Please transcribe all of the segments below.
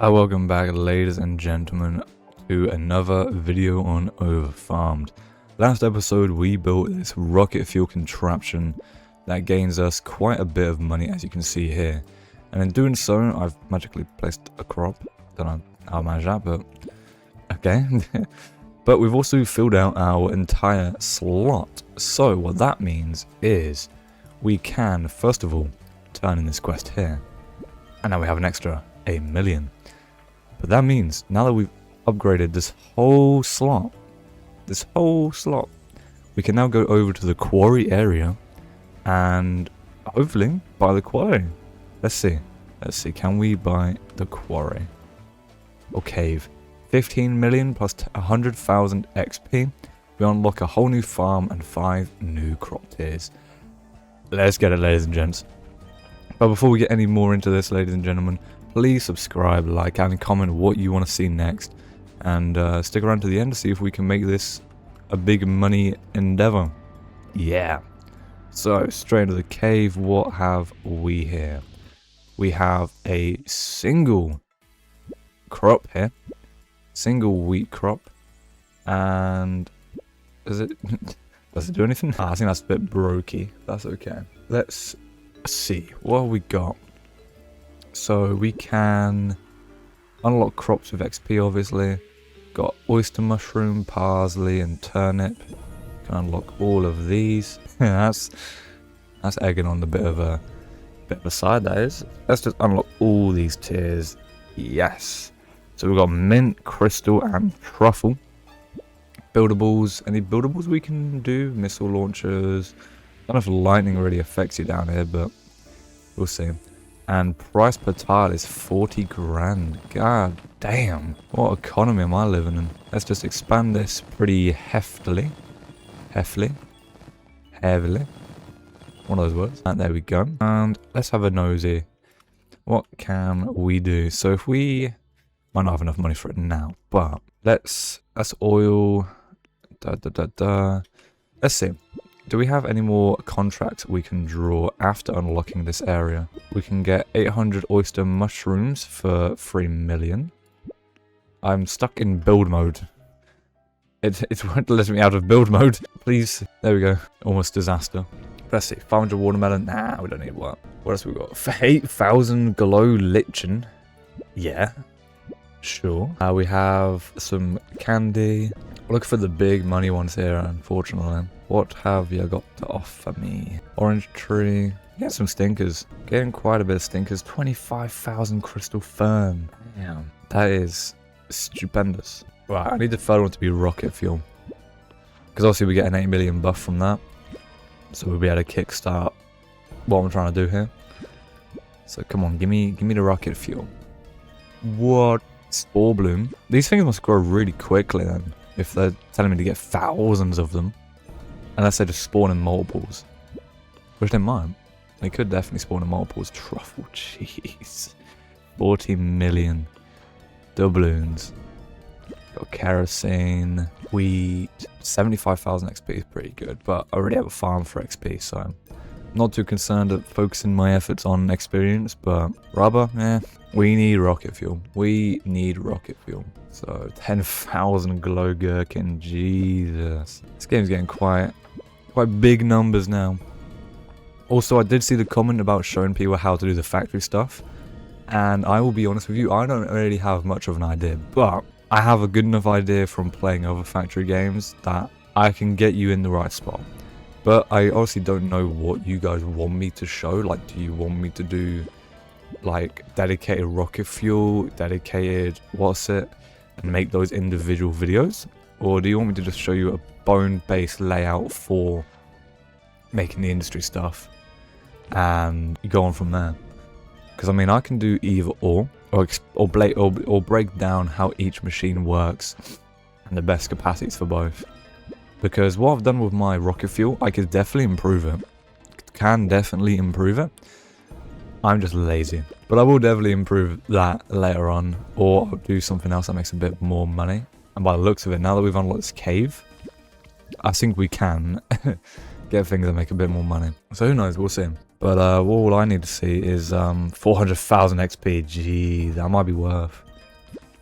Hi, welcome back ladies and gentlemen to another video on Overfarmed. Last episode we built this rocket fuel contraption that gains us quite a bit of money, as you can see here. And in doing so I've magically placed a crop. Don't know how I managed that, but okay. But we've also filled out our entire slot. So what that means is we can first of all turn in this quest here. And now we have an extra 1 million. But that means now that we've upgraded this whole slot, we can now go over to the quarry area and hopefully buy the quarry. Let's see, can we buy the quarry or cave? 15 million plus 100,000 XP. We unlock a whole new farm and 5 new crop tiers. Let's get it, ladies and gents. But before we get any more into this, ladies and gentlemen, please subscribe, like, and comment what you want to see next. And stick around to the end to see if we can make this a big money endeavor. Yeah. So, straight into the cave, what have we here? We have a single crop here. Single wheat crop. And does it do anything? I think that's a bit brokey. That's okay. Let's see. What have we got? So we can unlock crops with XP, obviously. Got oyster mushroom, parsley, and turnip. Can unlock all of these. that's egging on the bit of a side, that is. Let's just unlock all these tiers. Yes. So we've got mint, crystal, and truffle. Buildables. Any buildables we can do? Missile launchers. I don't know if lightning really affects you down here, but we'll see. And price per tile is 40 grand. God damn. What economy am I living in? Let's just expand this pretty heavily. One of those words. And there we go. And let's have a nosy. What can we do? So if we might not have enough money for it now, but let's oil. Let's see. Do we have any more contracts we can draw after unlocking this area? We can get 800 oyster mushrooms for 3 million. I'm stuck in build mode. It won't let me out of build mode. Please. There we go. Almost disaster. Let's see. 500 watermelon. Nah, we don't need what. What else we got? For 8,000 glow lichen. Yeah. Sure. We have some candy. Look for the big money ones here, unfortunately. What have you got to offer me? Orange tree. Get some stinkers. Getting quite a bit of stinkers. 25,000 crystal fern. Damn. That is stupendous. Right, I need the third one to be rocket fuel. Because obviously we get an 8 million buff from that. So we'll be able to kickstart what I'm trying to do here. So come on, give me the rocket fuel. What? Spore bloom. These things must grow really quickly then. If they're telling me to get thousands of them. Unless they just spawn in multiples. Which they might. They could definitely spawn in multiples. Truffle, jeez. 40 million. Doubloons. Got kerosene. Wheat. 75,000 XP is pretty good. But I already have a farm for XP, so I'm not too concerned at focusing my efforts on experience. But rubber, we need rocket fuel. We need rocket fuel. So 10,000 glow gherkin. Jesus. This game's getting quite big numbers now. Also, I did see the comment about showing people how to do the factory stuff. And I will be honest with you, I don't really have much of an idea. But I have a good enough idea from playing other factory games that I can get you in the right spot. But I honestly don't know what you guys want me to show. Like, do you want me to do like dedicated rocket fuel, dedicated and make those individual videos? Or do you want me to just show you a bone-based layout for making the industry stuff and you go on from there? Because I mean, I can do either or break down how each machine works and the best capacities for both. Because what I've done with my rocket fuel, I could definitely improve it. I'm just lazy. But I will definitely improve that later on. Or I'll do something else that makes a bit more money. And by the looks of it, now that we've unlocked this cave, I think we can get things that make a bit more money. So who knows, we'll see. But all I need to see is 400,000 XP. Gee, that might be worth.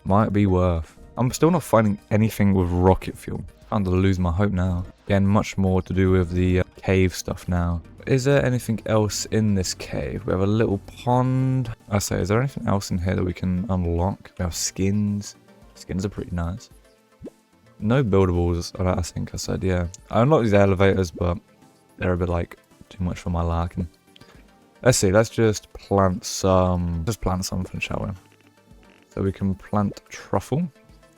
Might be worth. I'm still not finding anything with rocket fuel. I'm to lose my hope now. Again, much more to do with the cave stuff now. Is there anything else in this cave? We have a little pond. I say, is there anything else in here that we can unlock? We have skins. Skins are pretty nice. No buildables, I think I said, yeah. I unlocked these elevators, but they're a bit like too much for my liking. Let's see, let's just plant some. Just plant something, shall we? So we can plant truffle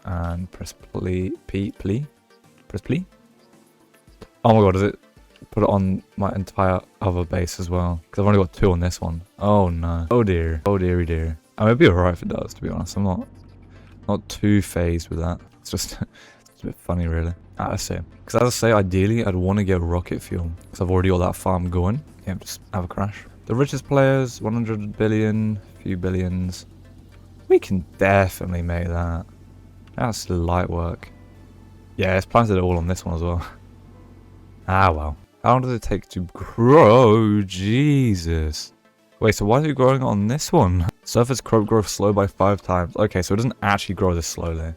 and press play. Press play. Oh my god, does it put it on my entire other base as well? Because I've only got 2 on this one. Oh no. Oh dear. Oh dearie dear. I mean, it'd be alright if it does, to be honest. I'm not too phased with that. It's just it's a bit funny, really. Let's see. Because as I say, ideally, I'd want to get rocket fuel. Because I've already got that farm going. Yeah, just have a crash. The richest players, 100 billion, few billions. We can definitely make that. That's light work. Yeah, it's planted it all on this one as well. Ah, well. How long does it take to grow? Jesus. Wait, so why is it growing on this one? Surface crop growth slow by 5 times. Okay, so it doesn't actually grow this slowly.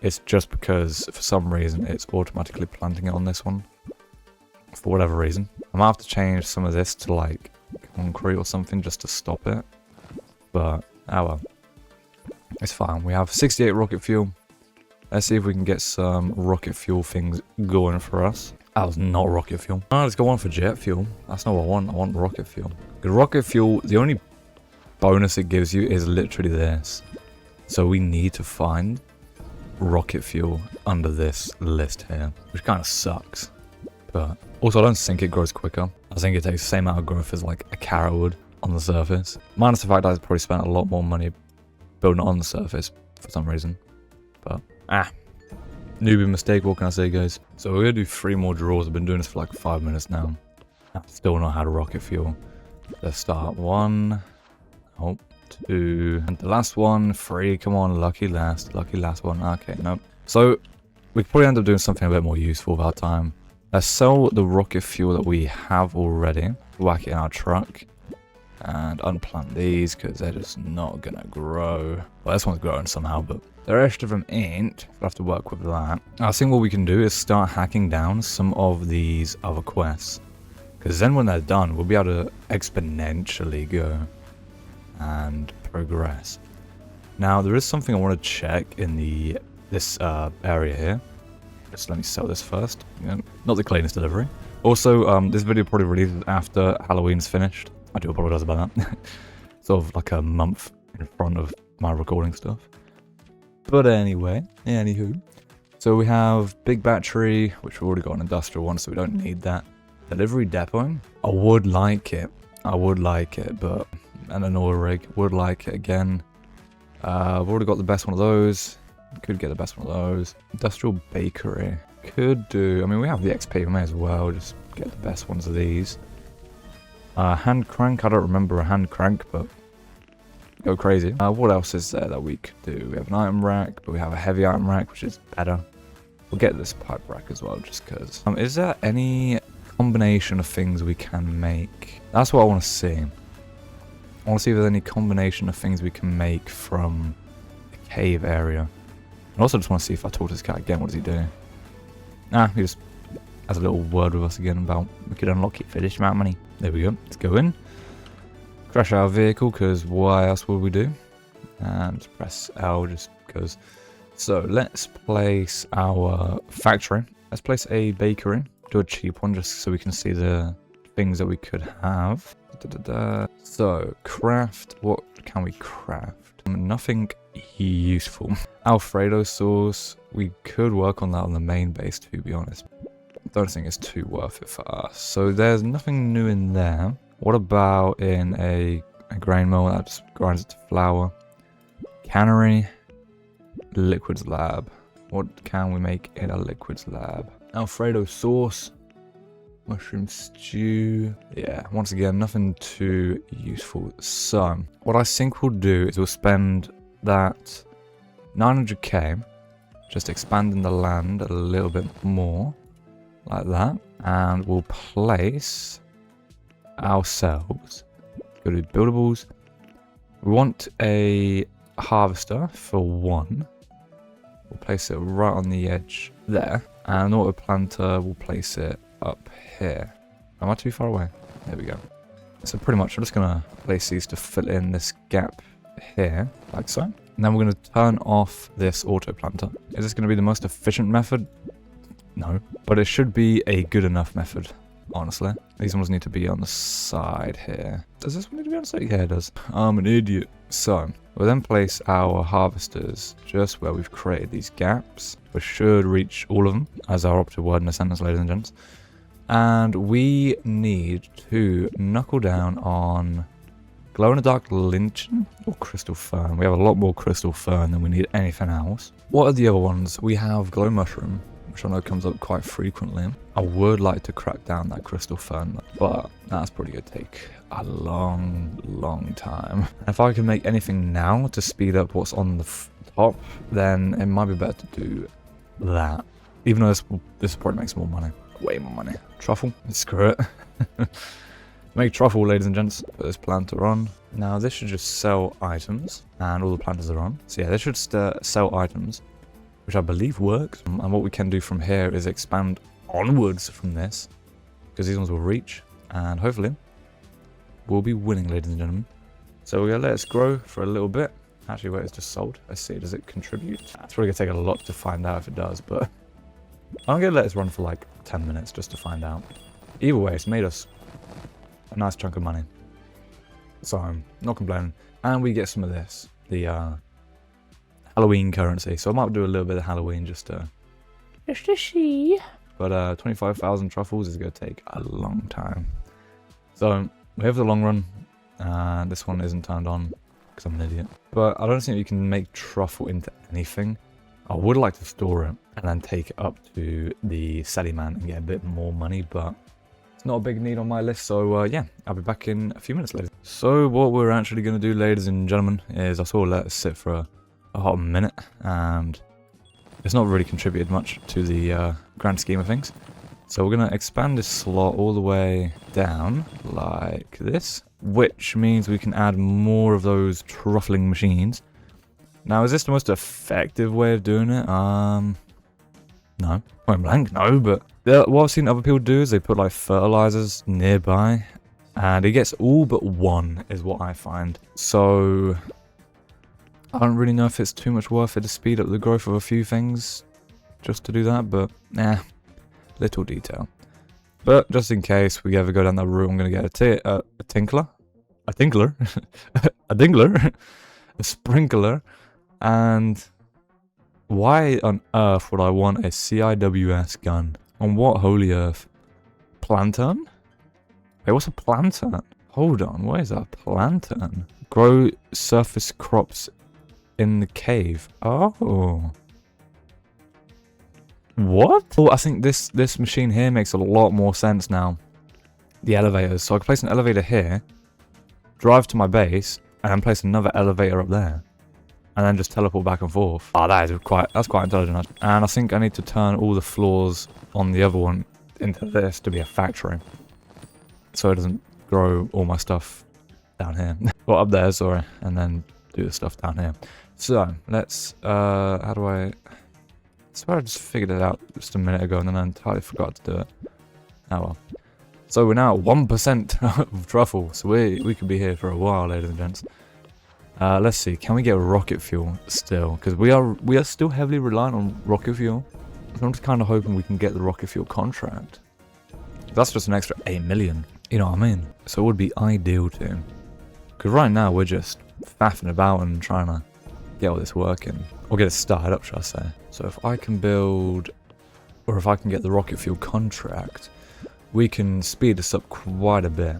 It's just because, for some reason, it's automatically planting it on this one. For whatever reason. I might have to change some of this to, like, concrete or something just to stop it. But, oh well. It's fine. We have 68 rocket fuel. Let's see if we can get some rocket fuel things going for us. That was not rocket fuel. Oh, let's go on for jet fuel. That's not what I want. I want rocket fuel. The rocket fuel, the only bonus it gives you is literally this. So we need to find rocket fuel under this list here, which kind of sucks. But also, I don't think it grows quicker. I think it takes the same amount of growth as like a carrot would on the surface. Minus the fact that I've probably spent a lot more money building it on the surface for some reason. But, newbie mistake, what can I say, guys? So we're going to do 3 more draws. I've been doing this for like 5 minutes now. I've still not had a rocket fuel. Let's start 1. Oh, 2. And the last one, 3. Come on, lucky last one. Okay, nope. So we could probably end up doing something a bit more useful with our time. Let's sell the rocket fuel that we have already. Whack it in our truck. And unplant these because they're just not going to grow. Well, this one's growing somehow, but the rest of them ain't. We'll have to work with that. I think what we can do is start hacking down some of these other quests. Because then when they're done, we'll be able to exponentially go and progress. Now, there is something I want to check in this area here. Just let me sell this first. Not the cleanest delivery. Also, this video probably releases after Halloween's finished. I do apologize about that. Sort of like a month in front of my recording stuff. But anyway, anywho. So we have big battery, which we've already got an industrial one, so we don't need that. Delivery depot. I would like it. But... And an oil rig. Would like it again. I've already got the best one of those. Could get the best one of those. Industrial bakery. Could do... I mean, we have the XP. We may as well just get the best ones of these. Hand crank. I don't remember a hand crank, but... Go crazy. What else is there that we could do? We have an item rack, but we have a heavy item rack, which is better. We'll get this pipe rack as well, just because. Is there any combination of things we can make? That's what I want to see. I want to see if there's any combination of things we can make from the cave area. I also just want to see if I talk to this cat again, what does he do? He just has a little word with us again about we could unlock it for this amount of money. There we go. Let's go in. Crash our vehicle, because why else would we do? And press L just because. So let's place our factory. Let's place a bakery. Do a cheap one just so we can see the things that we could have. So craft. What can we craft? Nothing useful. Alfredo sauce. We could work on that on the main base, to be honest. Don't think it's too worth it for us. So there's nothing new in there. What about in a grain mill that just grinds it to flour? Cannery. Liquids lab. What can we make in a liquids lab? Alfredo sauce. Mushroom stew. Yeah, once again, nothing too useful. So, what I think we'll do is we'll spend that 900k just expanding the land a little bit more. Like that. And we'll place ourselves. Go to buildables. We want a harvester for 1. We'll place it right on the edge there. And an auto planter, we'll place it up here. Am I too far away? There we go. So pretty much I'm just going to place these to fill in this gap here, like so. And then we're going to turn off this auto planter. Is this going to be the most efficient method? No. But it should be a good enough method, honestly. These ones need to be on the side here. Does this one need to be on the side? Yeah, it does. I'm an idiot. So, we'll then place our harvesters just where we've created these gaps. We should reach all of them, as our operative word in a sentence, ladies and gents. And we need to knuckle down on glow-in-the-dark lichen or crystal fern. We have a lot more crystal fern than we need anything else. What are the other ones? We have glow mushroom, which I know comes up quite frequently. I would like to crack down that crystal fern, but that's probably going to take a long time. If I can make anything now to speed up what's on the top, then it might be better to do that. Even though this probably makes more money. Way more money. Truffle? Screw it. Make truffle, ladies and gents. Put this planter on. Now this should just sell items, and all the planters are on. So yeah, this should sell items, which I believe works. And what we can do from here is expand onwards from this, because these ones will reach, and hopefully we'll be winning, ladies and gentlemen. So we're going to let this grow for a little bit. Actually, wait, it's just sold. Let's see, does it contribute? It's probably going to take a lot to find out if it does, but I'm going to let this run for like 10 minutes just to find out. Either way, it's made us a nice chunk of money. So I'm not complaining. And we get some of this, the Halloween currency. So I might do a little bit of Halloween just to see. But 25,000 truffles is going to take a long time. So we have the long run. This one isn't turned on because I'm an idiot. But I don't think you can make truffle into anything. I would like to store it and then take it up to the Sally Man and get a bit more money, but it's not a big need on my list. So yeah, I'll be back in a few minutes later. So what we're actually going to do, ladies and gentlemen, is I sort of let it sit for a hot minute, and it's not really contributed much to the grand scheme of things. So we're going to expand this slot all the way down like this, which means we can add more of those truffling machines. Now, is this the most effective way of doing it? No. Point blank, no, but what I've seen other people do is they put like fertilizers nearby, and it gets all but one, is what I find. So I don't really know if it's too much worth it to speed up the growth of a few things just to do that, but nah, little detail. But just in case we ever go down that route, I'm going to get a tinkler, a tinkler, a dingler, a sprinkler, and why on earth would I want a CIWS gun? On what holy earth? Plantern? Wait, what's a plantern? Hold on, what is a plantern? Grow surface crops in the cave. Oh. What? Oh, I think this machine here makes a lot more sense now. The elevators. So I can place an elevator here, drive to my base, and then place another elevator up there. And then just teleport back and forth. Oh, that's quite intelligent. And I think I need to turn all the floors on the other one into this to be a factory, so it doesn't grow all my stuff down here. Well, up there, sorry. And then do the stuff down here. So, let's, how do I swear I just figured it out just a minute ago and then I entirely forgot to do it. Oh well. So we're now at 1% of truffle, so we could be here for a while, ladies and gents. Let's see, can we get rocket fuel still? Because we are still heavily reliant on rocket fuel. So I'm just kind of hoping we can get the rocket fuel contract. That's just an extra 8 million. You know what I mean? So it would be ideal too. Because right now we're just faffing about and trying to get all this working. Or get it started up, should I say. So if I can build, or if I can get the rocket fuel contract, we can speed this up quite a bit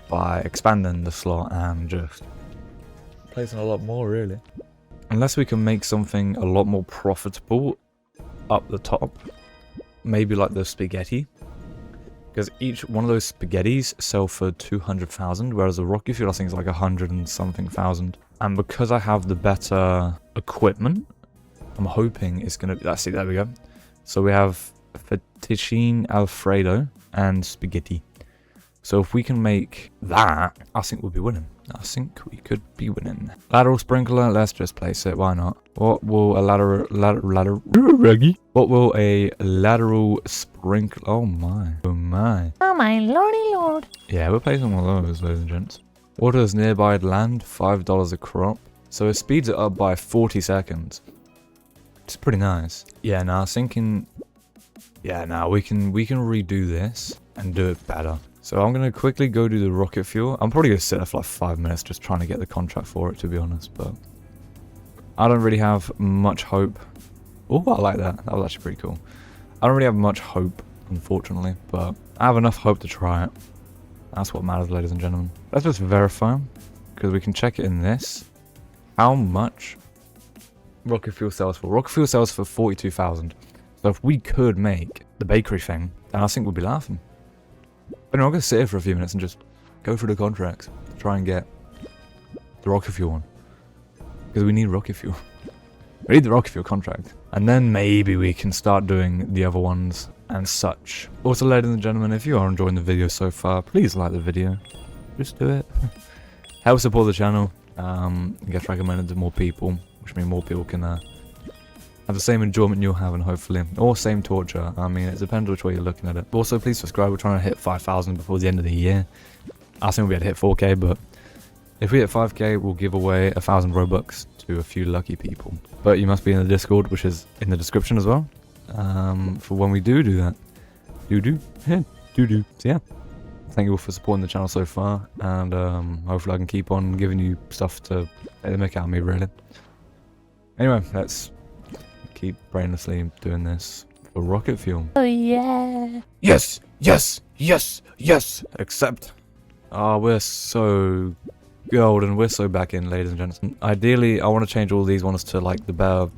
by expanding the slot and just placing a lot more, really. Unless we can make something a lot more profitable up the top. Maybe like the spaghetti. Because each one of those spaghettis sell for 200,000, whereas the rocket fuel I think is like 100 and something thousand. And because I have the better equipment, I'm hoping it's going to... See, there we go. So we have fettuccine alfredo and spaghetti. So if we can make that, I think we'll be winning. I think we could be winning. Lateral sprinkler, let's just place it. Why not? What will a What will a lateral sprinkler? Oh my. Oh my. Oh my lordy lord. Yeah, we're placing one of those, ladies and gents. Waters nearby land, $5 a crop. So it speeds it up by 40 seconds. It's pretty nice. Yeah, now I was thinking, yeah, now we can redo this and do it better. So I'm going to quickly go do the rocket fuel. I'm probably going to sit there for like 5 minutes just trying to get the contract for it, to be honest. But I don't really have much hope. Oh, I like that. That was actually pretty cool. I don't really have much hope, unfortunately. But I have enough hope to try it. That's what matters, ladies and gentlemen. Let's just verify, because we can check it in this. How much rocket fuel sells for? Rocket fuel sells for 42,000. So if we could make the bakery thing, then I think we'd be laughing. But no, I'm going to sit here for a few minutes and just go through the contracts to try and get the rocket fuel one. Because we need rocket fuel. We need the rocket fuel contract. And then maybe we can start doing the other ones and such. Also, ladies and gentlemen, if you are enjoying the video so far, please like the video. Just do it. Help support the channel. It gets recommended to more people, which means more people can have the same enjoyment you're having, hopefully. Or same torture. I mean, it depends which way you're looking at it. Also, please subscribe. We're trying to hit 5,000 before the end of the year. I think we'll be able to hit 4K, but if we hit 5K, we'll give away 1,000 Robux to a few lucky people. But you must be in the Discord, which is in the description as well, for when we do that. So yeah. Thank you all for supporting the channel so far, and hopefully I can keep on giving you stuff to make out of me, really. Anyway, let's keep brainlessly doing this for rocket fuel. Oh yeah. Yes, yes, yes, yes. Accept. Ah, we're so golden. We're so back in, ladies and gentlemen. Ideally, I want to change all these ones to like the better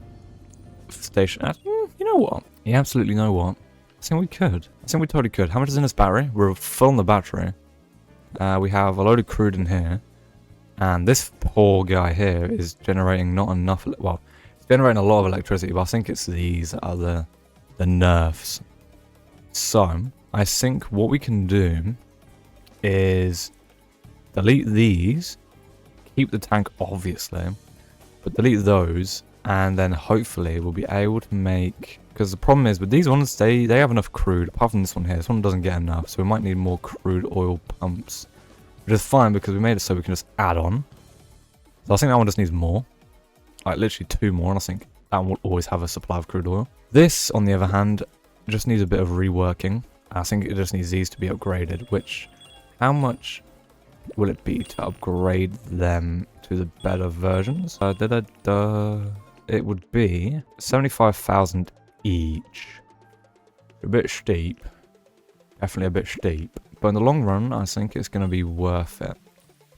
station. You know what? You absolutely know what? I think we could. I think we totally could. How much is in this battery? We're full on the battery. We have a load of crude in here. And this poor guy here is generating not enough. Well, it's generating a lot of electricity, but I think it's these that are the nerfs. So, I think what we can do is delete these. Keep the tank, obviously. But delete those. And then hopefully we'll be able to make... Because the problem is with these ones, they have enough crude. Apart from this one here. This one doesn't get enough. So we might need more crude oil pumps. Which is fine because we made it so we can just add on. So I think that one just needs more. Like literally 2 more. And I think that one will always have a supply of crude oil. This, on the other hand, just needs a bit of reworking. I think it just needs these to be upgraded. Which, how much will it be to upgrade them to the better versions? It would be 75,000 each. A bit steep. Definitely a bit steep. But in the long run, I think it's going to be worth it.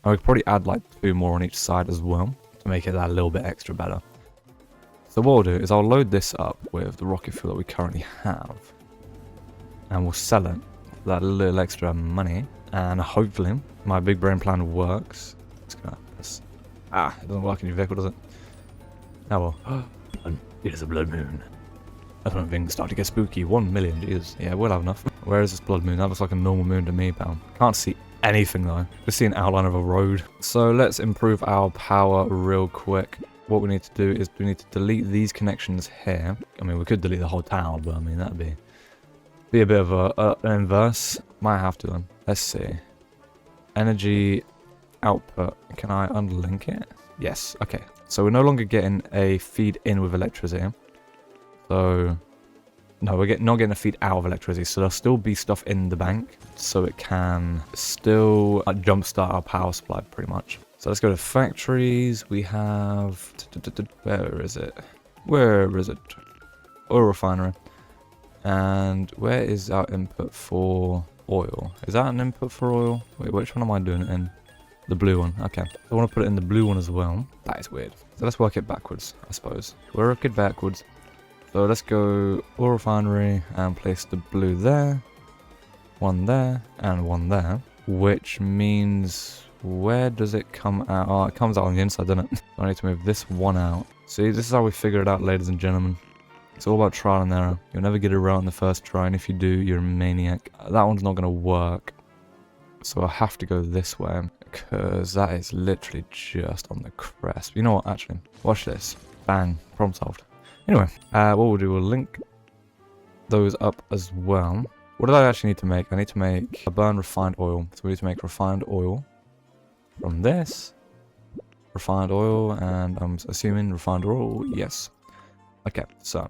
I would probably add like 2 more on each side as well to make it that little bit extra better. So what I'll do is I'll load this up with the rocket fuel that we currently have. And we'll sell it for that little extra money. And hopefully my big brain plan works. It's gonna... it doesn't work in your vehicle, does it? Oh well. It is a blood moon. That's when things start to get spooky. 1 million, Jesus. Yeah, we'll have enough. Where is this blood moon? That looks like a normal moon to me, pal. Can't see anything though. Just see an outline of a road. So let's improve our power real quick. What we need to do is we need to delete these connections here. I mean, we could delete the whole tower, but I mean, that'd be a bit of an inverse. Might have to then. Let's see. Energy output. Can I unlink it? Yes. Okay. So we're no longer getting a feed in with electricity. So, no, we're not getting a feed out of electricity. So there'll still be stuff in the bank. So it can still jumpstart our power supply pretty much. So let's go to factories. We have... Where is it? Where is it? Oil refinery. And where is our input for oil? Is that an input for oil? Wait, which one am I doing it in? The blue one. Okay. I want to put it in the blue one as well. That is weird. So let's work it backwards, I suppose. Work it backwards. So let's go oil refinery and place the blue there. One there and one there. Which means... Where does it come out? Oh, it comes out on the inside, doesn't it? I need to move this one out. See, this is how we figure it out, ladies and gentlemen. It's all about trial and error. You'll never get it right on the first try, and if you do, you're a maniac. That one's not going to work. So I'll have to go this way, because that is literally just on the crest. You know what, actually, watch this. Bang, problem solved. Anyway, what we'll do, we'll link those up as well. What do I actually need to make? I need to make a burn refined oil. So we need to make refined oil from this. Refined oil, and I'm assuming refined oil, yes. Okay, so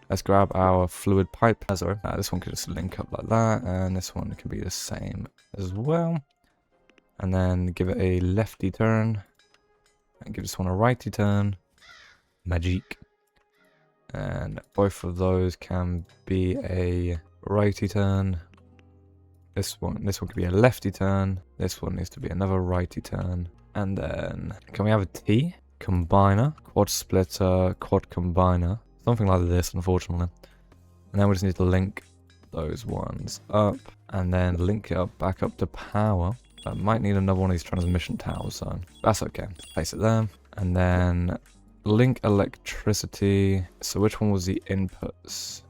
let's grab our fluid pipe. Sorry, this one could just link up like that, and this one can be the same as well. And then give it a lefty turn, and give this one a righty turn. Magic. And both of those can be a righty turn. This one could be a lefty turn. This one needs to be another righty turn. And then, can we have a T? Combiner, quad splitter, quad combiner. Something like this, unfortunately. And then we just need to link those ones up. And then link it up back up to power. I might need another one of these transmission towers, so that's okay. Place it there. And then link electricity. So which one was the inputs?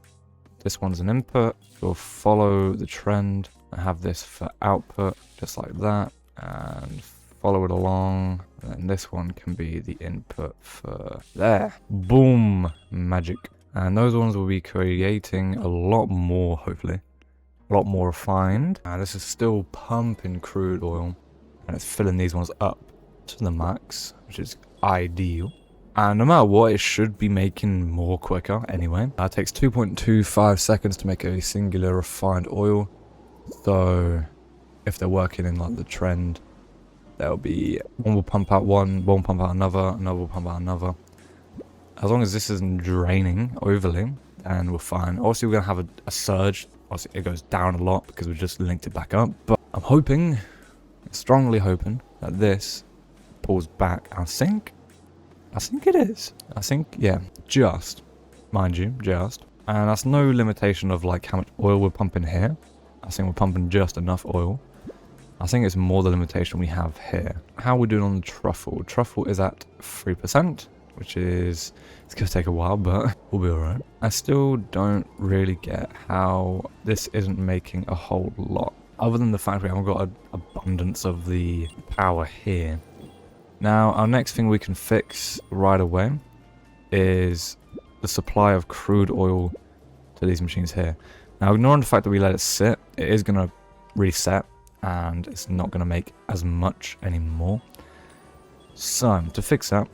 This one's an input. We'll follow the trend. I have this for output, just like that. And follow it along, and then this one can be the input for there. Boom! Magic. And those ones will be creating a lot more, hopefully. A lot more refined. And this is still pumping crude oil, and it's filling these ones up to the max, which is ideal. And no matter what, it should be making more quicker anyway. It takes 2.25 seconds to make a singular refined oil. So if they're working in like the trend, there'll be one will pump out one will pump out another will pump out another. As long as this isn't draining overly, then we're fine. Obviously, we're going to have a surge. Obviously, it goes down a lot because we just linked it back up. But I'm hoping, strongly hoping, that this pulls back. I think it is. I think, yeah, just, mind you, just. And that's no limitation of like how much oil we're pumping here. I think we're pumping just enough oil. I think it's more the limitation we have here. How we're doing on the truffle. Truffle is at 3%, which is, it's going to take a while, but we'll be alright. I still don't really get how this isn't making a whole lot. Other than the fact we haven't got an abundance of the power here. Now, our next thing we can fix right away is the supply of crude oil to these machines here. Now, ignoring the fact that we let it sit, it is going to reset. And it's not going to make as much anymore. So, to fix that,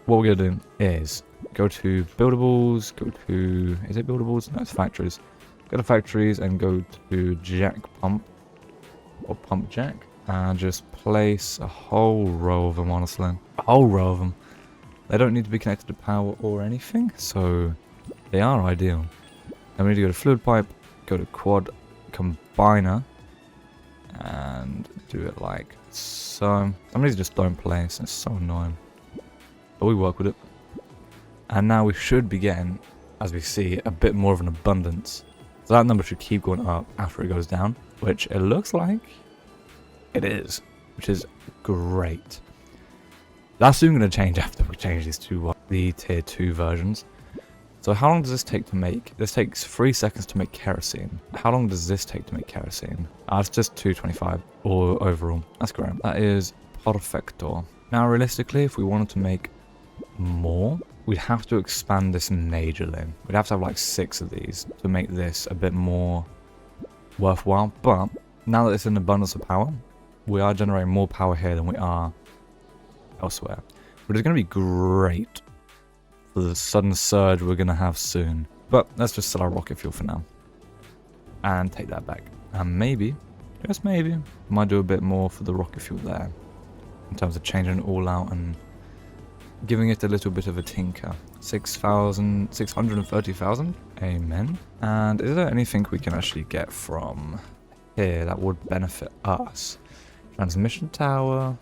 what we're going to do is go to buildables, go to, is it buildables? No, it's factories. Go to factories and go to jack pump, or pump jack, and just place a whole row of them, honestly. A whole row of them. They don't need to be connected to power or anything, so they are ideal. Then we need to go to fluid pipe, go to quad combiner, and do it like so. Some of these just don't place, it's so annoying. But we work with it. And now we should be getting, as we see, a bit more of an abundance. So that number should keep going up after it goes down, which it looks like it is, which is great. That's soon going to change after we change these to the tier 2 versions. So how long does this take to make? This takes 3 seconds to make kerosene. How long does this take to make kerosene? It's just 225 or overall. That's great. That is perfecto. Now realistically, if we wanted to make more, we'd have to expand this majorly. We'd have to have like 6 of these to make this a bit more worthwhile. But now that it's in abundance of power, we are generating more power here than we are elsewhere, which is going to be great for the sudden surge we're going to have soon. But let's just sell our rocket fuel for now. And take that back. And maybe, just maybe, might do a bit more for the rocket fuel there. In terms of changing it all out and giving it a little bit of a tinker. 630,000. Amen. And is there anything we can actually get from here that would benefit us? Transmission tower.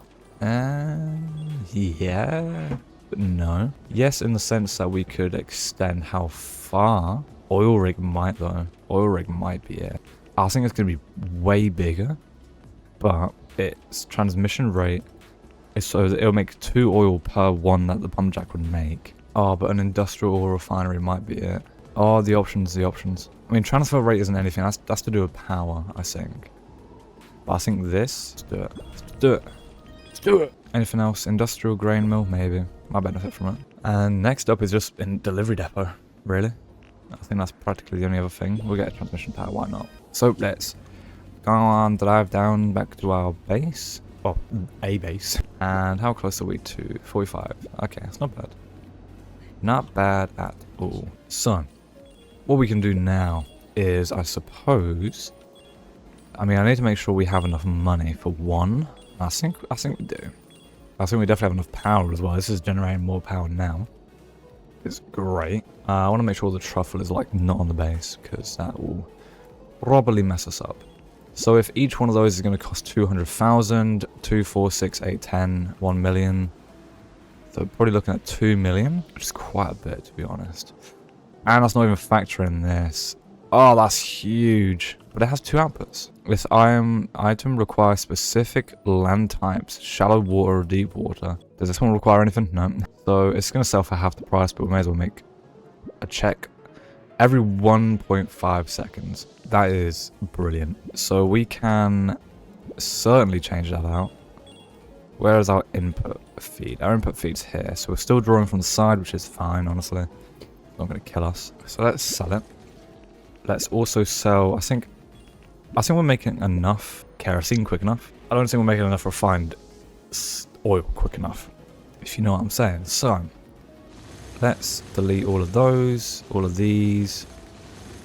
Yeah. But no. Yes, in the sense that we could extend how far. Oil rig might though. Oil rig might be it. I think it's going to be way bigger. But its transmission rate is so that it'll make 2 oil per 1 that the pump jack would make. Oh, but an industrial oil refinery might be it. Oh, the options. I mean, transfer rate isn't anything. That's to do with power, I think. But I think this, let's do it. Let's do it. Let's do it. Anything else? Industrial grain mill, maybe. Might benefit from it. And next up is just in delivery depot, really. I think that's practically the only other thing. We'll get a transmission tower, why not? So let's go on, drive down back to our base. Well, a base. And how close are we to 45? Okay, that's not bad. Not bad at all. So, what we can do now is, I suppose, I mean, I need to make sure we have enough money for one. I think we do. I think we definitely have enough power as well. This is generating more power now. It's great. I want to make sure the truffle is like not on the base, because that will probably mess us up. So if each one of those is going to cost 200,000, 2, 4, 6, 8, 10, 1 million. So probably looking at 2 million, which is quite a bit to be honest. And that's not even factoring this. Oh, that's huge. But it has 2 outputs. This item requires specific land types, shallow water or deep water. Does this one require anything? No. So it's going to sell for half the price, but we may as well make a check every 1.5 seconds. That is brilliant. So we can certainly change that out. Where is our input feed? Our input feed's here. So we're still drawing from the side, which is fine, honestly. It's not going to kill us. So let's sell it. Let's also sell, I think we're making enough kerosene quick enough. I don't think we're making enough refined oil quick enough, if you know what I'm saying. So, let's delete all of those, all of these,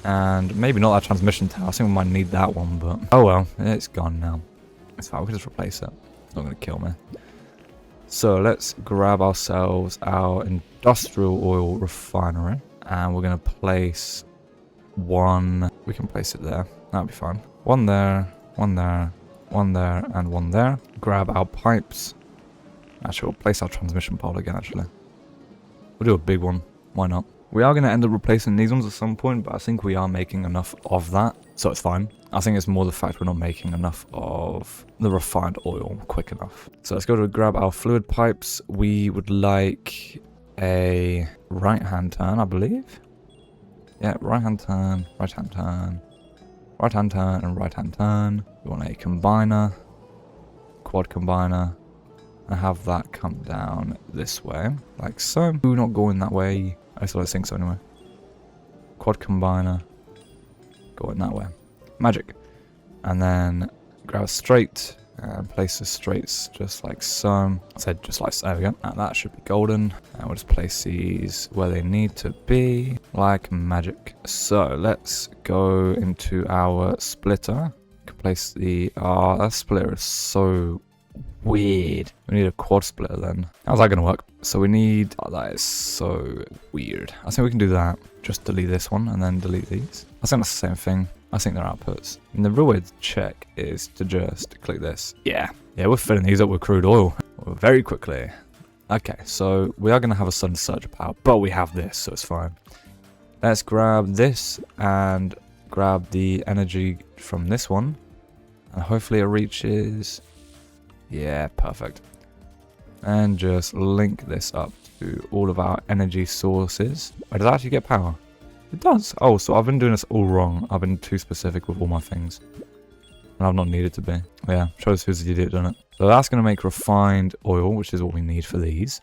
and maybe not that transmission tower. I think we might need that one, but oh well, it's gone now. It's fine, we can just replace it. It's not going to kill me. So, let's grab ourselves our industrial oil refinery, and we're going to place one. We can place it there. That'll be fine. One there, one there, one there, and one there. Grab our pipes. Actually, we'll place our transmission pole again, actually. We'll do a big one. Why not? We are going to end up replacing these ones at some point, but I think we are making enough of that, so it's fine. I think it's more the fact we're not making enough of the refined oil quick enough. So let's go to grab our fluid pipes. We would like a right-hand turn, I believe. Yeah, right-hand turn, right-hand turn, right-hand turn, and right-hand turn. We want a combiner, quad combiner, and have that come down this way, like so. Do not go in that way. I still don't think so anyway. Quad combiner, going that way. Magic. And then grab a straight and place the straights just like so. I said just like so. There we go. And that should be golden. And we'll just place these where they need to be, like magic. So let's go into our splitter. We can place the that splitter is so weird. We need a quad splitter then. How's that gonna work? So we need that is so weird. I think we can do that. Just delete this one and then delete these. I think that's the same thing. I think they're outputs. And the real way to check is to just click this. Yeah, we're filling these up with crude oil very quickly. Okay, so we are going to have a sudden surge of power, but we have this, so it's fine. Let's grab this and grab the energy from this one. And hopefully it reaches... Yeah, perfect. And just link this up to all of our energy sources. Wait, does that actually get power? It does. Oh, so I've been doing this all wrong. I've been too specific with all my things. And I've not needed to be. Yeah, shows who's the idiot, doesn't it? So that's going to make refined oil, which is what we need for these.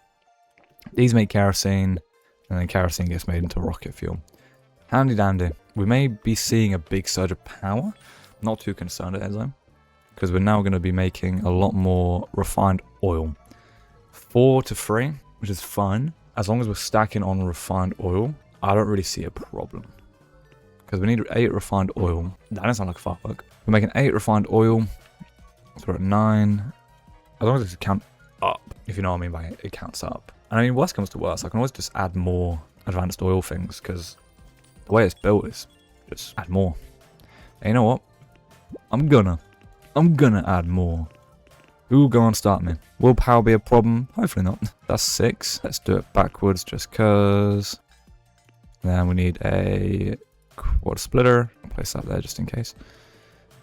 These make kerosene, and then kerosene gets made into rocket fuel. Handy dandy. We may be seeing a big surge of power. Not too concerned at it though, because we're now going to be making a lot more refined oil. 4 to 3, which is fine. As long as we're stacking on refined oil, I don't really see a problem. Because we need 8 refined oil. That doesn't sound like a firework. We're making 8 refined oil. So we're at 9. As long as it's count up. If you know what I mean by it, it counts up. And I mean, worst comes to worst, I can always just add more advanced oil things. Because the way it's built is just add more. And you know what? I'm gonna add more. Who gonna start me? Will power be a problem? Hopefully not. That's 6. Let's do it backwards just cause. Then we need a quad splitter. I'll place that there just in case.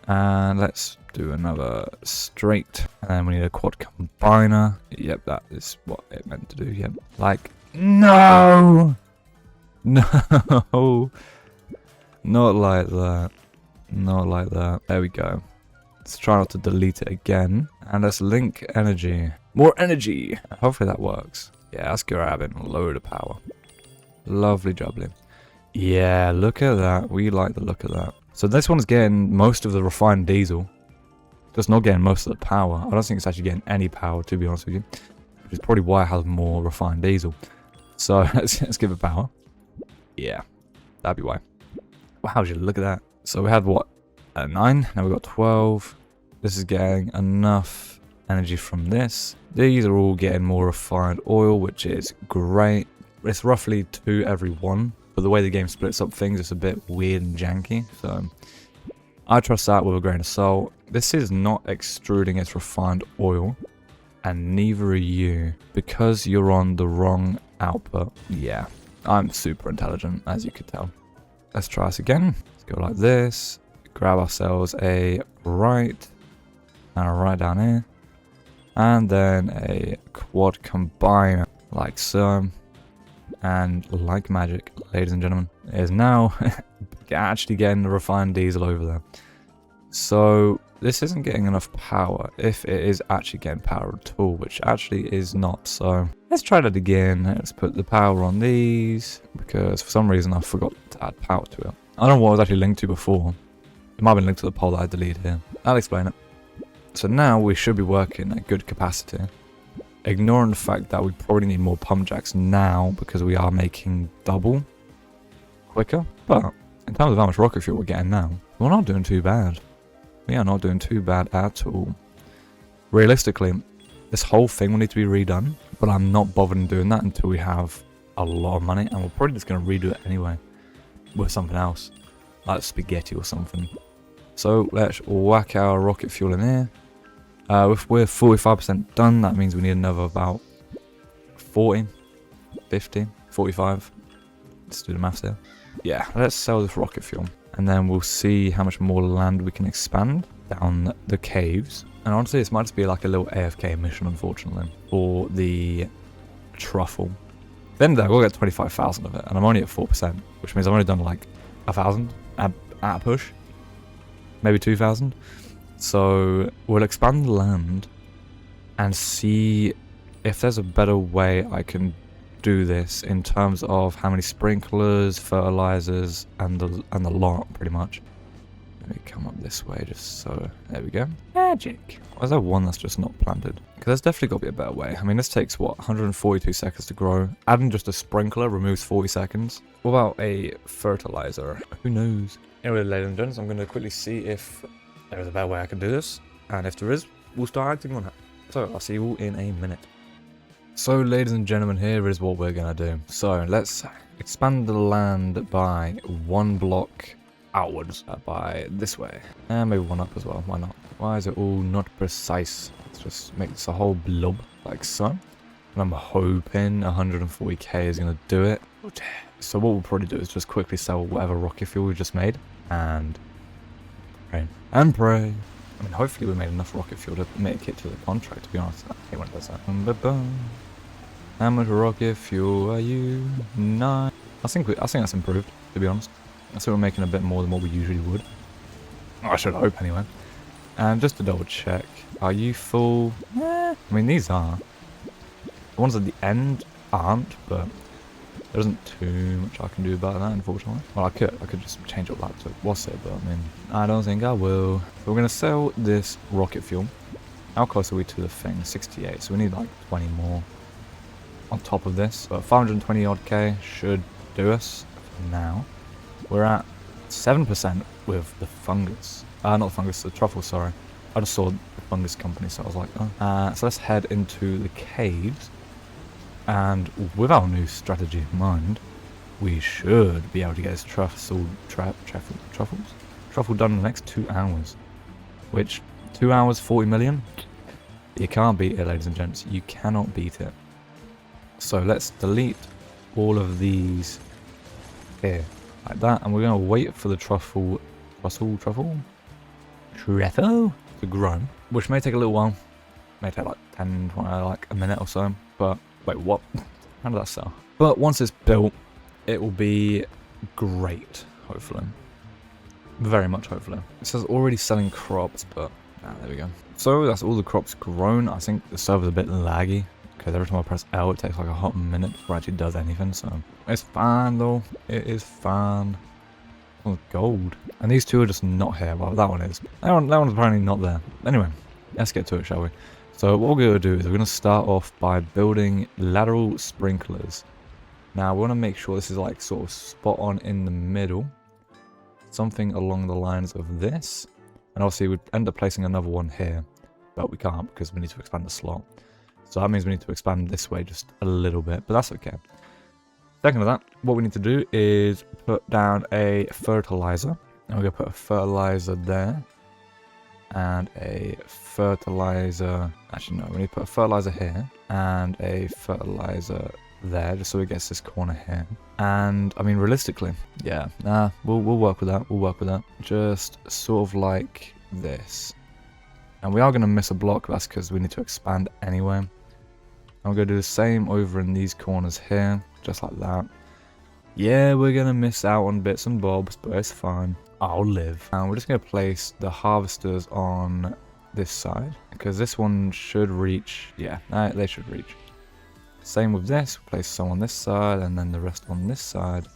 And let's do another straight. And then we need a quad combiner. Yep, that is what it meant to do. Yep. Like, no! No! Not like that. Not like that. There we go. Let's try not to delete it again. And let's link energy. More energy! Hopefully that works. Yeah, let's grab it. A load of power. Lovely jubbly. Yeah, look at that. We like the look of that. So this one's getting most of the refined diesel. Just not getting most of the power. I don't think it's actually getting any power, to be honest with you. Which is probably why it has more refined diesel. So let's give it power. Yeah, that'd be why. Wow, look at that. So we had what? 9. Now we've got 12. This is getting enough energy from this. These are all getting more refined oil, which is great. It's roughly 2 every 1. But the way the game splits up things, it's a bit weird and janky. So I trust that with a grain of salt. This is not extruding its refined oil. And neither are you. Because you're on the wrong output. Yeah, I'm super intelligent, as you could tell. Let's try this again. Let's go like this. Grab ourselves a right. And a right down here. And then a quad combiner. Like so. And like magic, ladies and gentlemen, it is now actually getting the refined diesel over there. So this isn't getting enough power, if it is actually getting power at all, which actually is not. So let's try that again. Let's put the power on these, because for some reason I forgot to add power to it. I don't know what it was actually linked to before. It might have been linked to the pole that I deleted here. I'll explain it. So now we should be working at good capacity. Ignoring the fact that we probably need more pump jacks now because we are making double quicker. But in terms of how much rocket fuel we're getting now, we're not doing too bad. We are not doing too bad at all. Realistically, this whole thing will need to be redone, but I'm not bothered doing that until we have a lot of money, and we're probably just going to redo it anyway with something else, like spaghetti or something. So let's whack our rocket fuel in here. If we're 45% done, that means we need another about 40, 50, 45. Let's do the maths here. Yeah, let's sell this rocket fuel. And then we'll see how much more land we can expand down the caves. And honestly, this might just be like a little AFK mission, unfortunately, for the truffle. Then we'll get 25,000 of it, and I'm only at 4%, which means I've only done like 1,000 at a push. Maybe 2,000. So we'll expand the land and see if there's a better way I can do this in terms of how many sprinklers, fertilizers, and the lot, pretty much. Let me come up this way just so, there we go. Magic. Why is there one that's just not planted? Because there's definitely got to be a better way. I mean, this takes, what, 142 seconds to grow. Adding just a sprinkler removes 40 seconds. What about a fertilizer? Who knows? Anyway, ladies and gents, I'm going to quickly see if there is a better way I can do this, and if there is, we'll start acting on it. So, I'll see you all in a minute. So, ladies and gentlemen, here is what we're going to do. So, let's expand the land by 1 block outwards, by this way. And maybe 1 up as well, why not? Why is it all not precise? Let's just make this a whole blob, like so. And I'm hoping 140k is going to do it. So what we'll probably do is just quickly sell whatever rocket fuel we just made, and pray. And pray. I mean, hopefully we made enough rocket fuel to make it to the contract, to be honest. I hate when it does that. How much rocket fuel are you? 9. I think that's improved, to be honest. I think we're making a bit more than what we usually would. Oh, I should hope anyway. And just to double check, are you full? I mean, these are. The ones at the end aren't, but there isn't too much I can do about that, unfortunately. Well, I could just change up that to what's it, but I mean, I don't think I will. So we're going to sell this rocket fuel. How close are we to the thing? 68, so we need like 20 more on top of this. But 520 odd K should do us for now. We're at 7% with the fungus. Not the fungus, the truffle, sorry. I just saw the fungus company, so I was like, oh. So let's head into the caves. And with our new strategy in mind, we should be able to get this truffle done in the next 2 hours. Which, 2 hours, 40 million? You can't beat it, ladies and gents. You cannot beat it. So let's delete all of these here, like that. And we're going to wait for the truffle to grow, which may take a little while. May take like 10, 20, like a minute or so. But wait, what? How did that sell? But once it's built, it will be great, hopefully. Very much hopefully. It says already selling crops, but Ah, there we go. So that's all the crops grown. I think the server's a bit laggy because every time I press L, it takes like a hot minute before it actually does anything. So it's fine though. It is fine. Oh, gold. And these two are just not here. Well, that one is. That one's apparently not there. Anyway, let's get to it, shall we? So what we're going to do is we're going to start off by building lateral sprinklers. Now, we want to make sure this is like sort of spot on in the middle. Something along the lines of this. And obviously we'd end up placing another one here. But we can't because we need to expand the slot. So that means we need to expand this way just a little bit. But that's okay. Second of that, what we need to do is put down a fertilizer. And we're going to put a fertilizer there. And a fertilizer... Actually, no, we need to put a fertilizer here. And a fertilizer there, just so it gets this corner here. And, I mean, realistically, yeah, we'll work with that. We'll work with that. Just sort of like this. And we are going to miss a block. That's because we need to expand anyway. And we're going to do the same over in these corners here. Just like that. Yeah, we're going to miss out on bits and bobs, but it's fine. I'll live. And we're just going to place the harvesters on this side. Because this one should reach... Yeah, they should reach. Same with this. We'll place some on this side and then the rest on this side.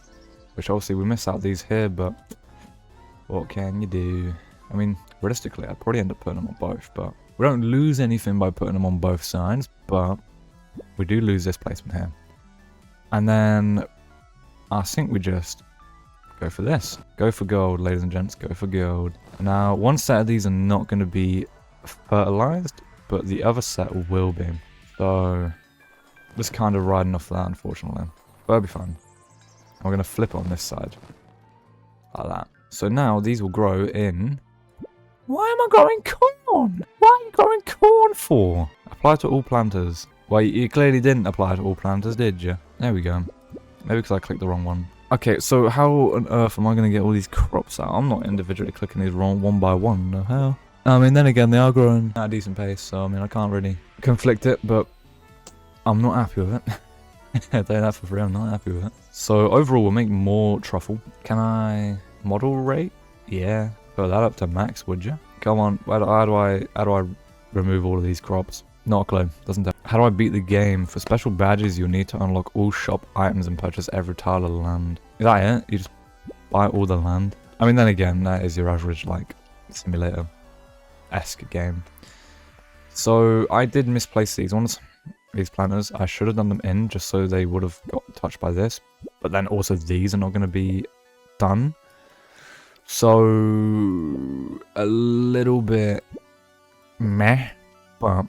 Which obviously we miss out these here, but... What can you do? I mean, realistically, I'd probably end up putting them on both, but... We don't lose anything by putting them on both sides, but... We do lose this placement here. And then... I think we just... Go for this. Go for gold, ladies and gents. Go for gold. Now, one set of these are not going to be fertilized, but the other set will be. So, just kind of riding off that, unfortunately. But it'll be fine. And we're going to flip it on this side. Like that. So now, these will grow in... Why am I growing corn? What are you growing corn for? Apply to all planters. Well, you clearly didn't apply to all planters, did you? There we go. Maybe because I clicked the wrong one. Okay, so how on earth am I going to get all these crops out? I'm not individually clicking these wrong one by one, no hell. I mean, then again, they are growing at a decent pace, so I mean, I can't really conflict it, but I'm not happy with it. I'll tell you that for free, I'm not happy with it. So overall, we'll make more truffle. Can I model rate? Yeah, put that up to max, would you? Come on, how do I remove all of these crops? Not a clue, doesn't tell. How do I beat the game? For special badges, you'll need to unlock all shop items and purchase every tile of land. Is that it? You just buy all the land? I mean, then again, that is your average, like, simulator-esque game. So, I did misplace these ones, these planters. I should have done them in, just so they would have got touched by this. But then also these are not going to be done. So, a little bit meh, but...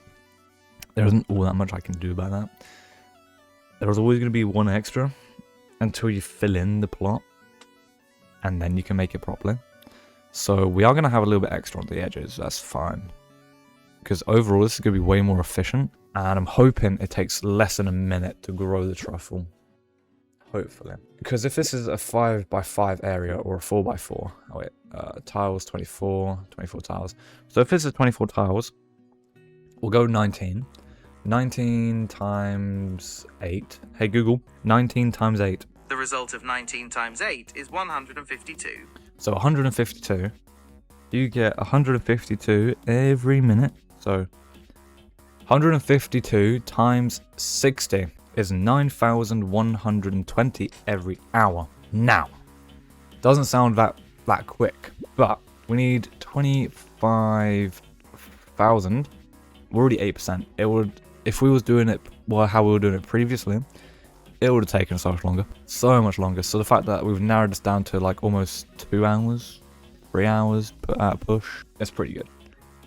There isn't all that much I can do about that. There's always going to be one extra until you fill in the plot. And then you can make it properly. So we are going to have a little bit extra on the edges. That's fine. Because overall this is going to be way more efficient. And I'm hoping it takes less than a minute to grow the truffle. Hopefully. Because if this is a 5x5 area or a 4x4. Oh wait, tiles 24 tiles. So if this is 24 tiles, we'll go 19. 19 times 8. Hey Google, 19 times 8. The result of 19 times 8 is 152. So 152. You get 152 every minute. So 152 times 60 is 9,120 every hour. Now, doesn't sound that quick, but we need 25,000. We're already 8%. It would, if we was doing it how we were doing it previously, it would have taken so much longer. So much longer. So the fact that we've narrowed this down to like almost 2 hours, 3 hours at a push, it's pretty good.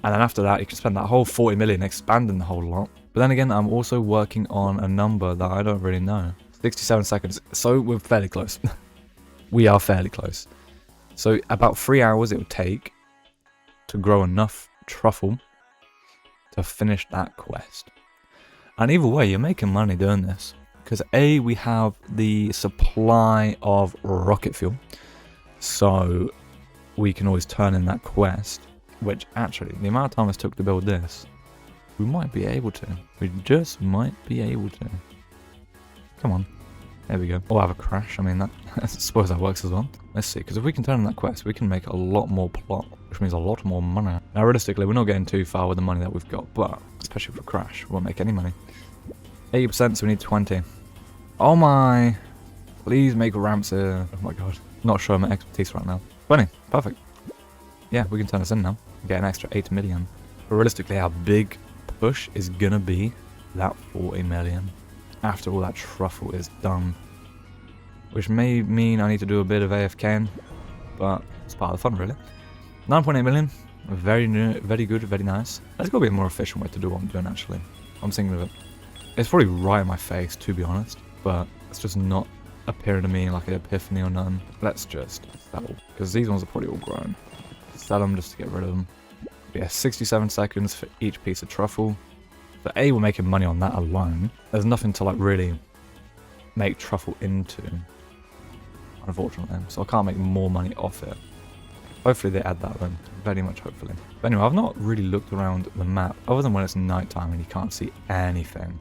And then after that, you can spend that whole 40 million expanding the whole lot. But then again, I'm also working on a number that I don't really know. 67 seconds. So we're fairly close. We are fairly close. So about 3 hours it would take to grow enough truffle to finish that quest. And either way, you're making money doing this. Because A, we have the supply of rocket fuel. So we can always turn in that quest. Which actually, the amount of time it took to build this, we might be able to. We just might be able to. Come on. There we go. Or have a crash. I mean, that I suppose that works as well. Let's see, because if we can turn in that quest, we can make a lot more plot. which means a lot more money. Now, realistically, we're not getting too far with the money that we've got, but especially if we crash, we won't make any money. 80%, so we need 20. Oh my. Please make ramps here. Oh my god. Not showing my expertise right now. 20. Perfect. Yeah, we can turn this in now. Get an extra 8 million. But realistically, our big push is gonna be that 40 million. After all that truffle is done. Which may mean I need to do a bit of AFKing. But it's part of the fun, really. 9.8 million. Very good, very nice. There's got to be a more efficient way to do what I'm doing, actually. I'm thinking of it. It's probably right in my face, to be honest. But it's just not appearing to me like an epiphany or none. Let's just sell. Because these ones are probably all grown. Sell them just to get rid of them. Yeah, 67 seconds for each piece of truffle. But A, we're making money on that alone. There's nothing to like really make truffle into, unfortunately. So I can't make more money off it. Hopefully they add that then. Very much hopefully. But anyway, I've not really looked around the map other than when it's nighttime and you can't see anything.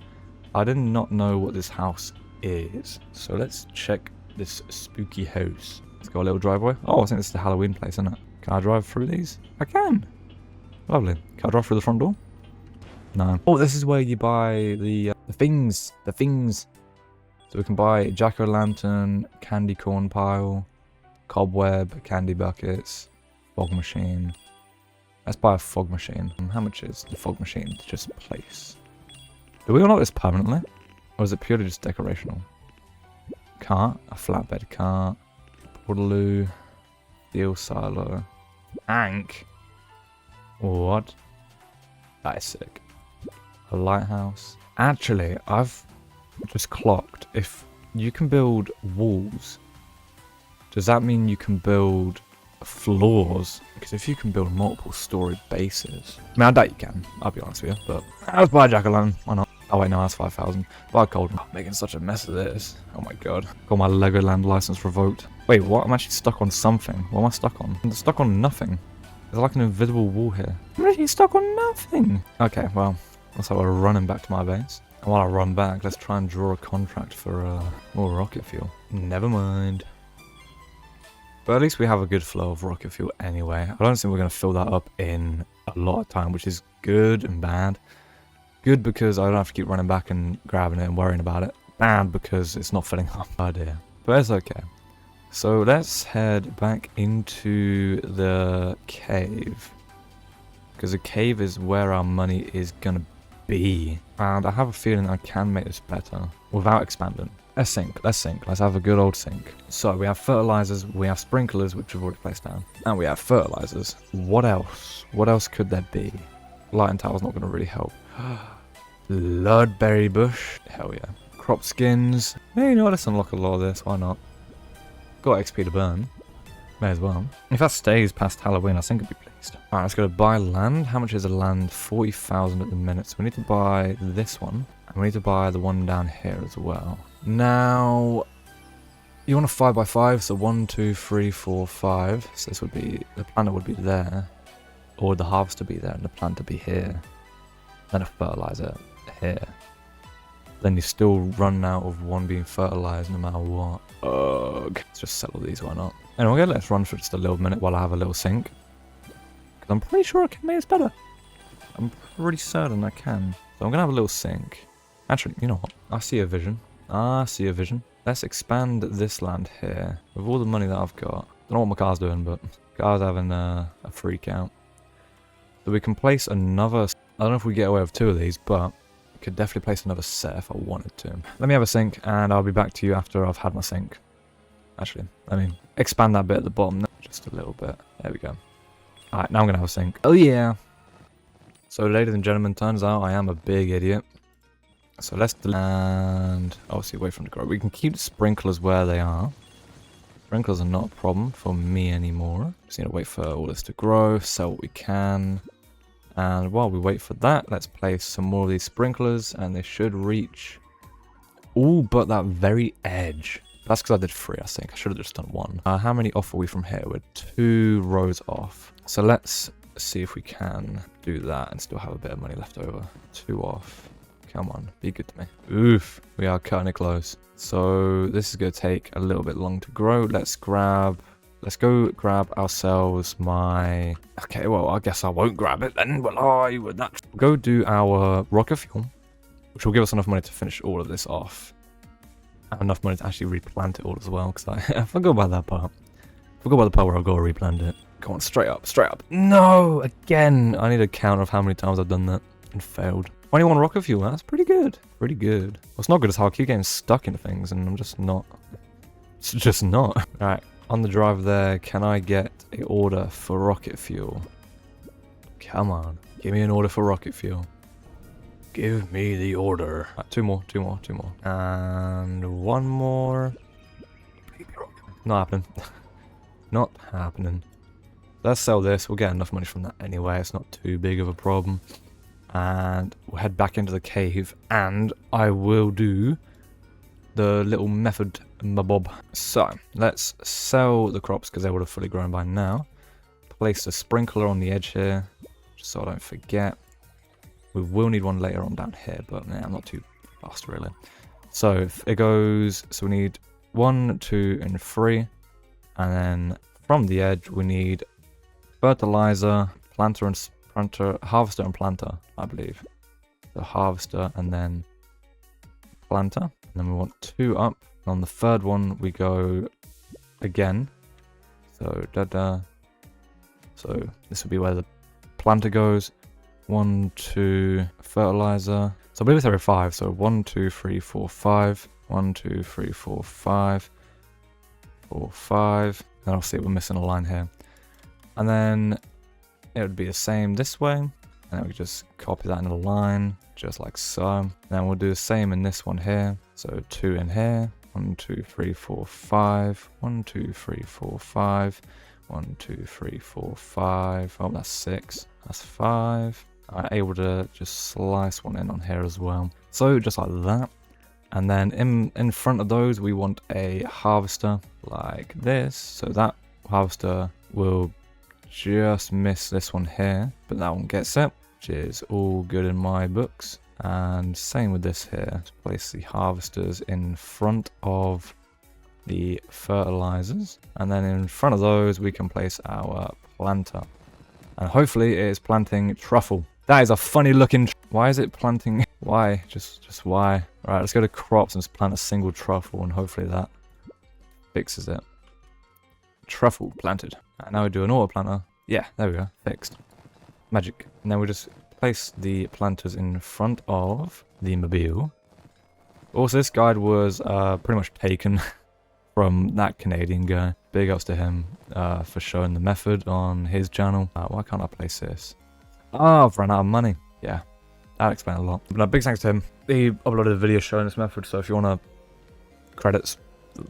I did not know what this house is. So let's check this spooky house. Let's go a little driveway. Oh, I think this is the Halloween place, isn't it? Can I drive through these? I can. Lovely. Can I drive through the front door? No. Oh, this is where you buy the things. The things. So we can buy jack-o'-lantern, candy corn pile, cobweb, candy buckets, fog machine. Let's buy a fog machine. How much is the fog machine to just place? Do we unlock this permanently? Or is it purely just decorational? Cart, a flatbed cart, portaloo, steel silo, tank. What? That is sick. A lighthouse. Actually, I've just clocked. If you can build walls, does that mean you can build floors? Because if you can build multiple story bases, I mean, I doubt you can, I'll be honest with you, but let's buy a jack-o'-lantern, why not? Oh wait, no, that's 5,000. Buy a cold one. I'm making such a mess of this. Oh my god. Got my Legoland license revoked. Wait, what? I'm actually stuck on something. What am I stuck on? I'm stuck on nothing. There's like an invisible wall here. I'm actually stuck on nothing. Okay, well, looks like we're running back to my base. And while I run back, let's try and draw a contract for more rocket fuel. Never mind. But at least we have a good flow of rocket fuel anyway. I don't think we're going to fill that up in a lot of time, which is good and bad. Good because I don't have to keep running back and grabbing it and worrying about it. Bad because it's not filling up. Oh dear. But it's okay. So let's head back into the cave. Because the cave is where our money is going to be. And I have a feeling I can make this better without expanding. Let's sink. Let's sink. Let's have a good old sink. So we have fertilizers. We have sprinklers, which we've already placed down. And we have fertilizers. What else? What else could there be? Lighting tower's not going to really help. Bloodberry bush. Hell yeah. Crop skins. Hey, you know what? Let's unlock a lot of this. Why not? Got XP to burn. May as well. If that stays past Halloween, I think I'd be pleased. Alright, let's go to buy land. How much is a land? 40,000 at the minute. So we need to buy this one. And we need to buy the one down here as well. Now, you want a 5x5. So 1, 2, 3, 4, 5. So this would be, the planter would be there. Or the harvester be there and the planter be here. Then a fertilizer here. Then you still run out of one being fertilized no matter what. Ugh. Let's just settle these, why not? Anyway, let's run for just a little minute while I have a little sink. Because I'm pretty sure I can make this better. I'm pretty certain I can. So I'm going to have a little sink. Actually, you know what? I see a vision. I see a vision. Let's expand this land here. With all the money that I've got. Don't know what my car's doing, but car's having a freak out. So we can place another... I don't know if we get away with 2 of these, but I could definitely place another set if I wanted to. Let me have a sink, and I'll be back to you after I've had my sink. Actually, let me expand that bit at the bottom just a little bit. There we go. Alright, now I'm going to have a sink. Oh yeah! So ladies and gentlemen, turns out I am a big idiot. So let's land... obviously away from the grow. We can keep the sprinklers where they are. Sprinklers are not a problem for me anymore. Just need to wait for all this to grow, sell what we can. And while we wait for that, let's place some more of these sprinklers, and they should reach all but that very edge. That's because I did 3, I think. I should have just done 1. How many off are we from here? We're 2 rows off. So let's see if we can do that and still have a bit of money left over. 2 off. Come on, be good to me. Oof, we are cutting it close. So this is going to take a little bit long to grow. Let's grab let's go grab ourselves my... Okay, well, I guess I won't grab it then, will I? Would that... Go do our rocket fuel, which will give us enough money to finish all of this off. And enough money to actually replant it all as well, because I forgot about that part. Forgot about the part where I've got to replant it. Come on, straight up, straight up. No! Again! I need a count of how many times I've done that and failed. 21 rocket fuel, that's pretty good. Pretty good. What's not good is how I keep getting stuck in things, and I'm just not... It's just not. Alright, on the drive there, can I get an order for rocket fuel? Come on, give me an order for rocket fuel. Give me the order. Right, two more. And one more. Not happening. Not happening. Let's sell this. We'll get enough money from that anyway. It's not too big of a problem. And we'll head back into the cave. And I will do the little method mabob. So, let's sell the crops because they would have fully grown by now. Place a sprinkler on the edge here, just so I don't forget. We will need one later on down here, but yeah, I'm not too fast really. So if it goes, so we need 1, 2, and 3, and then from the edge we need fertilizer, planter and harvester and planter, I believe. The harvester and then planter, and then we want 2 up. And on the third one we go again. So So this will be where the planter goes. 1, 2, fertilizer. So I believe it's every 5. So 1, 2, 3, 4, 5. 1, 2, 3, 4, 5. 4, 5. Then I'll see we're missing a line here. And then it would be the same this way. And then we just copy that in a line, just like so. And then we'll do the same in this one here. So 2 in here. 1, 2, 3, 4, 5. 1, 2, 3, 4, 5. 1, 2, 3, 4, 5. Oh, that's 6. That's 5. I'm able to just slice one in on here as well. So just like that. And then in front of those, we want a harvester like this. So that harvester will just miss this one here, but that one gets it, which is all good in my books. And same with this here. Just place the harvesters in front of the fertilizers, and then in front of those we can place our planter, and hopefully it is planting truffle. That is a funny looking why is it planting? Why? Just why? Right, let's go to crops and just plant a single truffle, and hopefully that fixes it. Truffle planted. And now we do an auto planter. Yeah, there we go, fixed. Magic. And then we just place the planters in front of the mobile. Also, this guide was pretty much taken from that Canadian guy. Big ups to him for showing the method on his channel. Why can't I place this? Oh, I've run out of money. Yeah, that explains a lot. But big thanks to him. He uploaded a video showing this method, so if you want to credits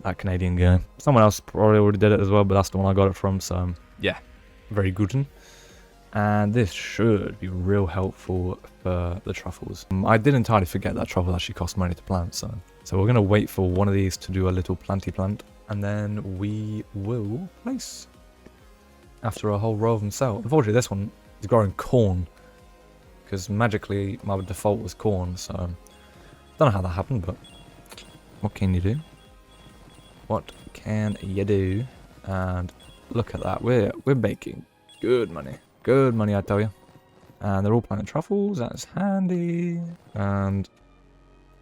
that Canadian guy. Someone else probably already did it as well, but that's the one I got it from, so yeah, very good. And this should be real helpful for the truffles. I did entirely forget that truffles actually cost money to plant, so we're going to wait for one of these to do a little planty plant, and then we will place after a whole row of them sell. Unfortunately, this one is growing corn, because magically my default was corn, so don't know how that happened, but what can you do? What can you do? And look at that, we're making good money. Good money, I tell you. And they're all planting truffles, that's handy. And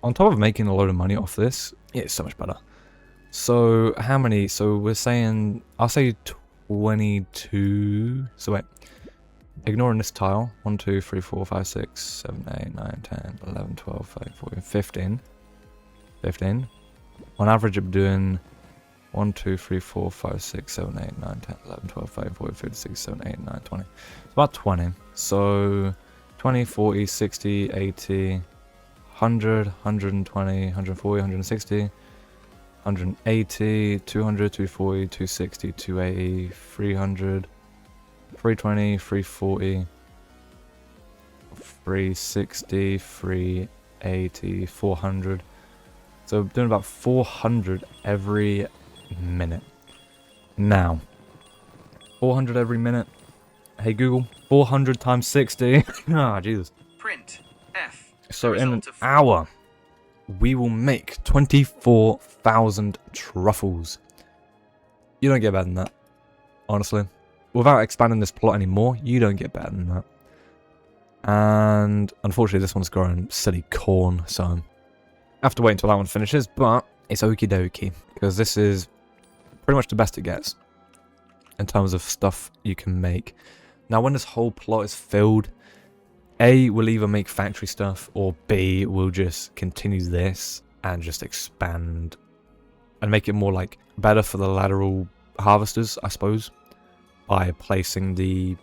on top of making a load of money off this, it's so much better. So how many? So we're saying, I'll say 22. So wait, ignoring this tile. 1, 2, 3, 4, 5, 6, 7, 8, 9, 10, 11, 12, 13, 14, 15. 15. On average, I'm doing 1, 2, 3, 4, 5, 6, 7, 8, 9, 10, 11, 12, 13, 14, 15, 16, 17, 18, 19, 20. It's about 20. So 20, 40, 60, 80, 100, 120, 140, 160, 180, 200, 240, 260, 280, 300, 320, 340, 360, 380, 400. So doing about 400 every minute. Now, 400 every minute. Hey Google, 400 times 60. Ah, Jesus. Print F. So in an hour, we will make 24,000 truffles. You don't get better than that. honestly. Without expanding this plot anymore, you don't get better than that. And unfortunately, this one's growing silly corn, so I have to wait until that one finishes, but it's okie dokie, because this is pretty much the best it gets in terms of stuff you can make. Now, when this whole plot is filled, A, we'll either make factory stuff, or B, we'll just continue this and just expand and make it more like better for the lateral harvesters, I suppose, by placing the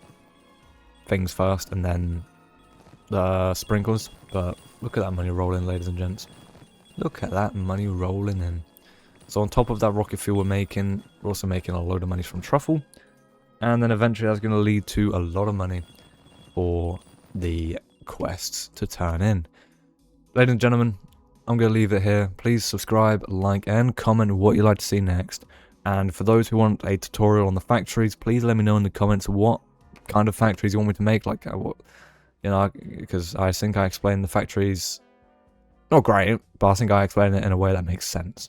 things first and then the sprinklers. But look at that money rolling, ladies and gents. Look at that money rolling in. So on top of that rocket fuel we're also making a load of money from truffle. And then eventually that's going to lead to a lot of money for the quests to turn in. Ladies and gentlemen, I'm going to leave it here. Please subscribe, like, and comment what you'd like to see next. And for those who want a tutorial on the factories, please let me know in the comments what kind of factories you want me to make. Like, what, you know, because I think I explained the factories not great, but I think I explained it in a way that makes sense.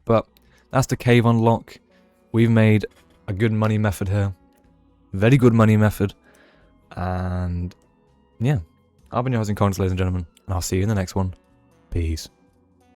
But that's the cave unlock. We've made a good money method here. Very good money method. And yeah, I've been your host Incognist, ladies and gentlemen, and I'll see you in the next one. Peace.